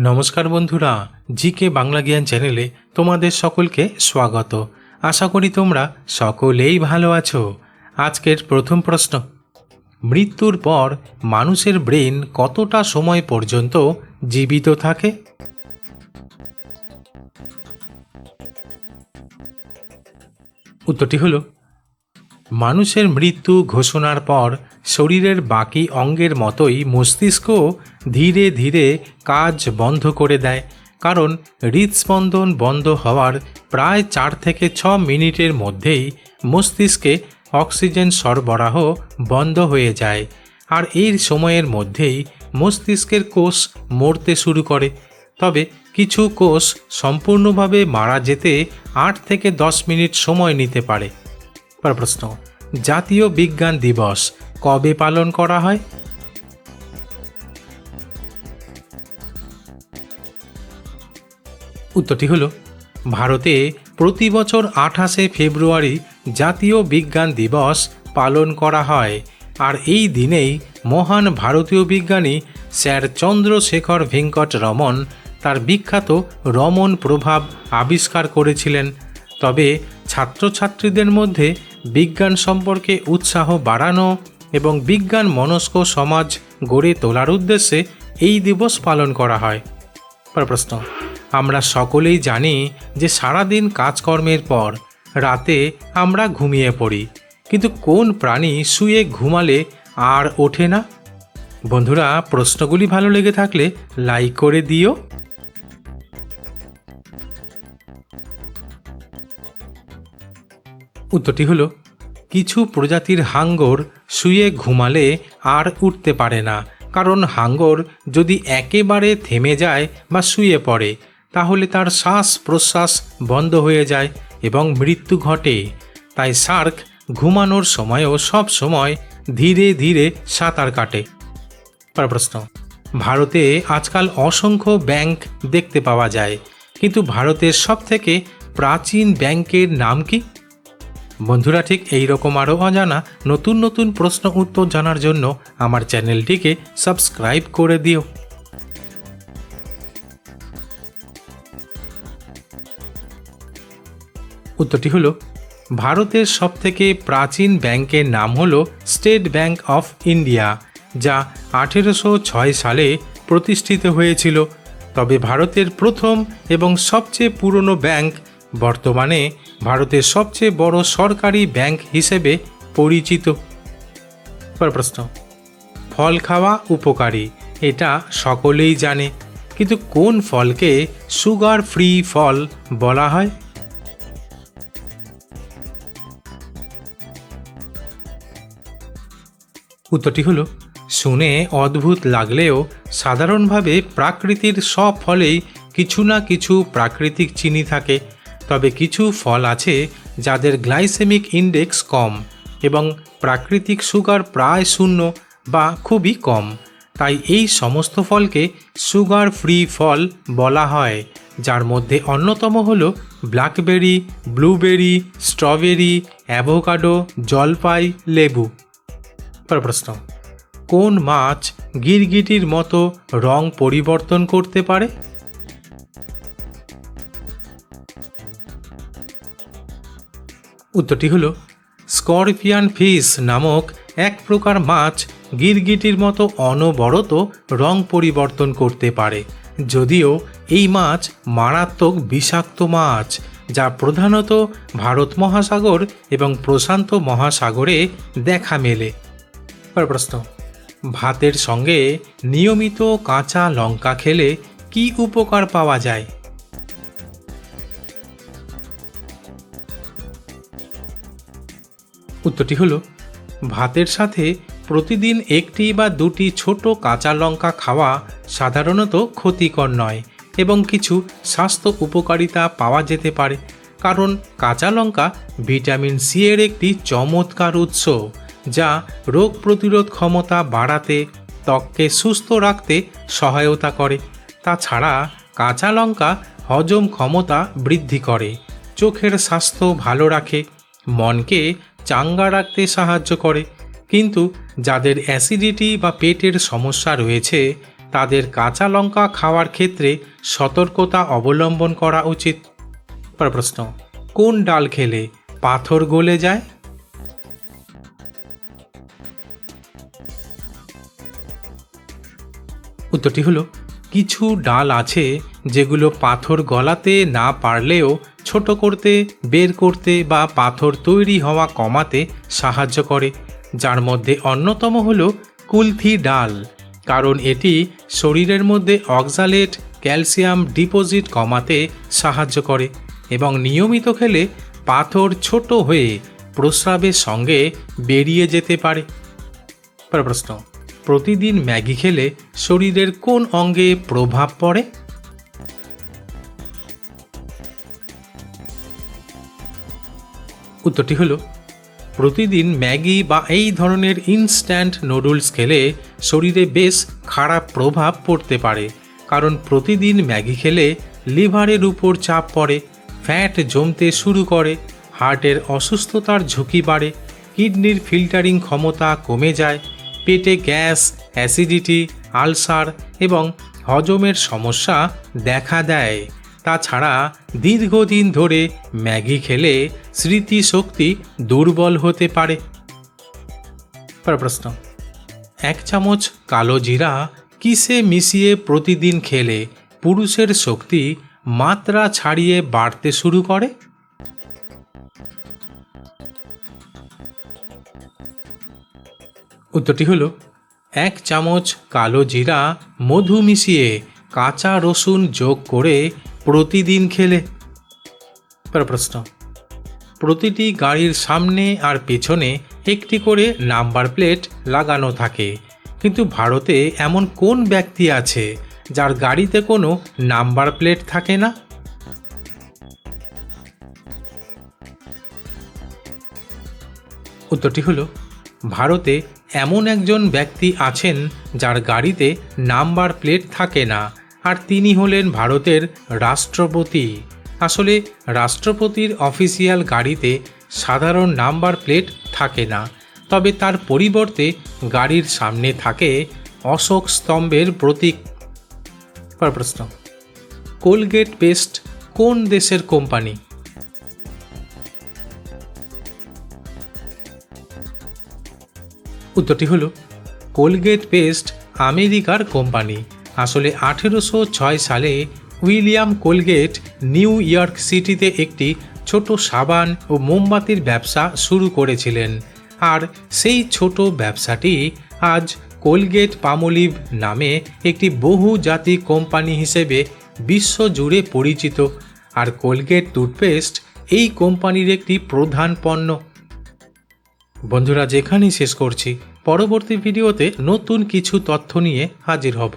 নমস্কার বন্ধুরা, জিকে বাংলা জ্ঞান চ্যানেলে তোমাদের সকলকে স্বাগত। আশা করি তোমরা সকলেই ভালো আছো। আজকের প্রথম প্রশ্ন, মৃত্যুর পর মানুষের ব্রেন কতটা সময় পর্যন্ত জীবিত থাকে? উত্তরটি হলো, মানুষের মৃত্যু ঘোষণার পর শরীরের বাকি অঙ্গের মতোই মস্তিষ্কও ধীরে ধীরে কাজ বন্ধ করে দেয়, কারণ হৃদস্পন্দন বন্ধ হওয়ার প্রায় 4 থেকে 6 মিনিটের মধ্যেই মস্তিষ্কে অক্সিজেন সরবরাহ বন্ধ হয়ে যায়। আর এই সময়ের মধ্যেই মস্তিষ্কের কোষ মরতে শুরু করে। তবে কিছু কোষ সম্পূর্ণভাবে মারা যেতে 8 থেকে 10 মিনিট সময় নিতে পারে। প্রশ্ন, জাতীয় বিজ্ঞান দিবস কবে পালন করা হয়? উত্তরটি হলো, ভারতে প্রতি বছর 28শে ফেব্রুয়ারি জাতীয় বিজ্ঞান দিবস পালন করা হয়। আর এই দিনেই মহান ভারতীয় বিজ্ঞানী স্যার চন্দ্রশেখর ভেঙ্কট রমন তার বিখ্যাত রমন প্রভাব আবিষ্কার করেছিলেন। তবে ছাত্রছাত্রীদের মধ্যে বিজ্ঞান সম্পর্কে উৎসাহ বাড়ানো এবং বিজ্ঞান মনস্ক সমাজ গড়ে তোলার উদ্দেশ্যে এই দিবস পালন করা হয়। প্রশ্ন, আমরা সকলেই জানি যে সারাদিন কাজকর্মের পর রাতে আমরা ঘুমিয়ে পড়ি, কিন্তু কোন প্রাণী শুয়ে ঘুমালে আর ওঠে না? বন্ধুরা, প্রশ্নগুলি ভালো লেগে থাকলে লাইক করে দিও। উত্তরটি হলো, কিছু প্রজাতির হাঙ্গর শুয়ে ঘুমালে আর উঠতে পারে না, কারণ হাঙ্গর যদি একেবারে থেমে যায় বা শুয়ে পড়ে তাহলে তার শ্বাস প্রশ্বাস বন্ধ হয়ে যায় এবং মৃত্যু ঘটে। তাই শার্ক ঘুমানোর সময়ও সব সময় ধীরে ধীরে সাঁতার কাটে। প্রশ্ন, ভারতে আজকাল অসংখ্য ব্যাংক দেখতে পাওয়া যায়, কিন্তু ভারতের সবথেকে প্রাচীন ব্যাংকের নাম কি? বন্ধুরা, ঠিক এই রকম আরও অজানা নতুন নতুন প্রশ্ন উত্তর জানার জন্য আমার চ্যানেলটিকে সাবস্ক্রাইব করে দিও। উত্তরটি হলো, ভারতের সবথেকে প্রাচীন ব্যাংকের নাম হলো স্টেট ব্যাংক অফ ইন্ডিয়া, যা 1806 সালে প্রতিষ্ঠিত হয়েছিল। তবে ভারতের প্রথম এবং সবচেয়ে পুরনো ব্যাংক বর্তমানে ভারতের সবচেয়ে বড় সরকারি ব্যাংক হিসেবে পরিচিত। প্রশ্ন, ফল খাওয়া উপকারী এটা সকলেই জানে, কিন্তু কোন ফলকে সুগার ফ্রি ফল বলা হয়? উত্তরটি হলো, শুনে অদ্ভুত লাগলেও সাধারণভাবে প্রাকৃতির সব ফলেই কিছু না কিছু প্রাকৃতিক চিনি থাকে। তবে কিছু ফল আছে যাদের গ্লাইসেমিক ইন্ডেক্স কম এবং প্রাকৃতিক সুগার প্রায় শূন্য বা খুবই কম। তাই এই সমস্ত ফলকে সুগার ফ্রি ফল বলা হয়, যার মধ্যে অন্যতম হল ব্ল্যাকবেরি, ব্লুবেরি, স্ট্রবেরি, অ্যাভোকাডো, জলপাই, লেবু। প্রশ্ন, কোন মাছ গিরগিটির মতো রং পরিবর্তন করতে পারে? উত্তরটি হলো, স্করপিয়ন ফিশ নামক এক প্রকার মাছ গিরগিটির মতো অনবরত রং পরিবর্তন করতে পারে। যদিও এই মাছ মারাত্মক বিষাক্ত মাছ, যা প্রধানত ভারত মহাসাগর এবং প্রশান্ত মহাসাগরে দেখা মেলে। প্রশ্ন, ভাতের সঙ্গে নিয়মিত কাঁচা লঙ্কা খেলে কি উপকার পাওয়া যায়? উত্তরটি হলো, ভাতের সাথে প্রতিদিন একটি বা দুটি ছোট কাঁচা লঙ্কা খাওয়া সাধারণত ক্ষতিকর নয় এবং কিছু স্বাস্থ্য উপকারিতা পাওয়া যেতে পারে, কারণ কাঁচা লঙ্কা ভিটামিন সি এর একটি চমৎকার উৎস, যা রোগ প্রতিরোধ ক্ষমতা বাড়াতে, ত্বককে সুস্থ রাখতে সহায়তা করে। তাছাড়া কাঁচা লঙ্কা হজম ক্ষমতা বৃদ্ধি করে, চোখের স্বাস্থ্য ভালো রাখে, মনকে চাঙ্গা রাখতে সাহায্য করে। কিন্তু যাদের অ্যাসিডিটি বা পেটের সমস্যা রয়েছে তাদের কাঁচা লঙ্কা খাওয়ার ক্ষেত্রে সতর্কতা অবলম্বন করা উচিত? পরের প্রশ্ন, কোন ডাল খেলে পাথর গলে যায়? উত্তরটি হলো, কিছু ডাল আছে যেগুলো পাথর গলাতে না পারলেও ছোট করতে, বের করতে বা পাথর তৈরি হওয়া কমাতে সাহায্য করে, যার মধ্যে অন্যতম হলো কুলথি ডাল, কারণ এটি শরীরের মধ্যে অক্সালেট ক্যালসিয়াম ডিপোজিট কমাতে সাহায্য করে এবং নিয়মিত খেলে পাথর ছোট হয়ে প্রস্রাবের সঙ্গে বেরিয়ে যেতে পারে। পরের প্রশ্ন, প্রতিদিন ম্যাগি খেলে শরীরের কোন অঙ্গে প্রভাব পড়ে? উত্তরটি হলো, প্রতিদিন ম্যাগি বা এই ধরনের ইনস্ট্যান্ট নুডলস খেলে শরীরে বেশ খারাপ প্রভাব পড়তে পারে, কারণ প্রতিদিন ম্যাগি খেলে লিভারের উপর চাপ পড়ে, ফ্যাট জমতে শুরু করে, হার্টের অসুস্থতার ঝুঁকি বাড়ে, কিডনির ফিল্টারিং ক্ষমতা কমে যায়, পেটে গ্যাস, অ্যাসিডিটি, আলসার এবং হজমের সমস্যা দেখা দেয়। তাছাড়া দীর্ঘদিন ধরে ম্যাগি খেলে স্মৃতিশক্তি দুর্বল হতে পারে। পরের প্রশ্ন, 1 চামচ কালো জিরা কিসে মিশিয়ে প্রতিদিন খেলে পুরুষের শক্তি মাত্রা ছাড়িয়ে বাড়তে শুরু করে? উত্তরটি হলো, 1 চামচ কালো জিরা মধু মিশিয়ে কাঁচা রসুন যোগ করে প্রতিদিন খেলে। পরের প্রশ্ন, প্রতিটি গাড়ির সামনে আর পেছনে একটি করে নাম্বার প্লেট লাগানো থাকে, কিন্তু ভারতে এমন কোন ব্যক্তি আছে যার গাড়িতে কোনো নাম্বার প্লেট থাকে না? উত্তরটি হলো, ভারতে এমন একজন ব্যক্তি আছেন যার গাড়িতে নাম্বার প্লেট থাকে না, আর তিনি হলেন ভারতের রাষ্ট্রপতি। আসলে রাষ্ট্রপতির অফিসিয়াল গাড়িতে সাধারণ নাম্বার প্লেট থাকে না, তবে তার পরিবর্তে গাড়ির সামনে থাকে অশোক স্তম্ভের প্রতীক। পরের প্রশ্ন, কোলগেট পেস্ট কোন দেশের কোম্পানি? উত্তরটি হলো, কোলগেট পেস্ট আমেরিকার কোম্পানি। আসলে 1806 সালে উইলিয়াম কোলগেট নিউ ইয়র্ক সিটিতে একটি ছোট সাবান ও মোমবাতির ব্যবসা শুরু করেছিলেন, আর সেই ছোট ব্যবসাটি আজ কোলগেট পামোলিভ নামে একটি বহুজাতিক কোম্পানি হিসেবে বিশ্বজুড়ে পরিচিত, আর কোলগেট টুথপেস্ট এই কোম্পানির একটি প্রধান পণ্য। বন্ধুরা, যেখানেই শেষ করছি, পরবর্তী ভিডিওতে নতুন কিছু তথ্য নিয়ে হাজির হব।